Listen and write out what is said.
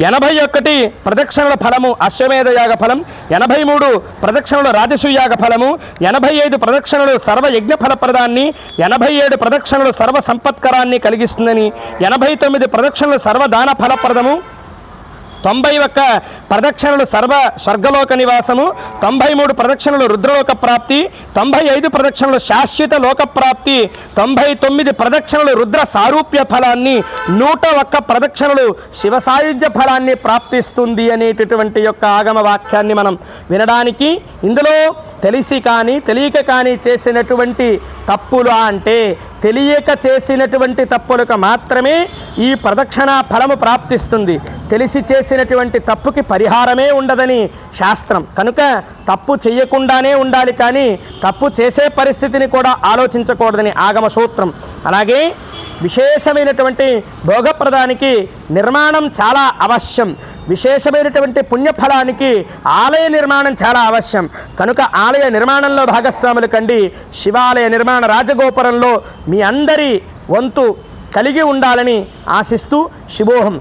81 ప్రదక్షిణల ఫలము అశ్వమేధ యాగ ఫలం, 83 ప్రదక్షిణలు రాజసూయాగ ఫలము, 85 ప్రదక్షిణలు సర్వ యజ్ఞ ఫలప్రదాన్ని, 87 ప్రదక్షిణలు సర్వ సంపత్కరాన్ని కలిగిస్తుందని, 89 ప్రదక్షిణలు సర్వదాన ఫలప్రదము, 91 ప్రదక్షిణలు సర్వ స్వర్గలోక నివాసము, 93 ప్రదక్షిణలు రుద్రలోక ప్రాప్తి, 95 ప్రదక్షిణలు శాశ్వత లోక ప్రాప్తి, 99 ప్రదక్షిణలు రుద్ర సారూప్య ఫలాన్ని, 101 ప్రదక్షిణలు శివ సాయుధ్య ఫలాన్ని ప్రాప్తిస్తుంది అనేటటువంటి యొక్క ఆగమ వాక్యాన్ని మనం వినడానికి, ఇందులో తెలిసి కానీ తెలియక కానీ చేసినటువంటి తప్పులు అంటే తెలియక చేసినటువంటి తప్పులకు మాత్రమే ఈ ప్రదక్షిణ ఫలము ప్రాప్తిస్తుంది. తెలిసి చేసినటువంటి తప్పుకి పరిహారమే ఉండదని శాస్త్రం. కనుక తప్పు చేయకుండానే ఉండాలి, కానీ తప్పు చేసే పరిస్థితిని కూడా ఆలోచించకూడదని ఆగమ సూత్రం. అలాగే విశేషమైనటువంటి భోగప్రదానికి నిర్మాణం చాలా అవశ్యం. విశేషమైనటువంటి పుణ్యఫలానికి ఆలయ నిర్మాణం చాలా అవశ్యం. కనుక ఆలయ నిర్మాణంలో భాగస్వాములు కండి. శివాలయ నిర్మాణ రాజగోపురంలో మీ అందరి వంతు కలిగి ఉండాలని ఆశిస్తూ శుభోహం.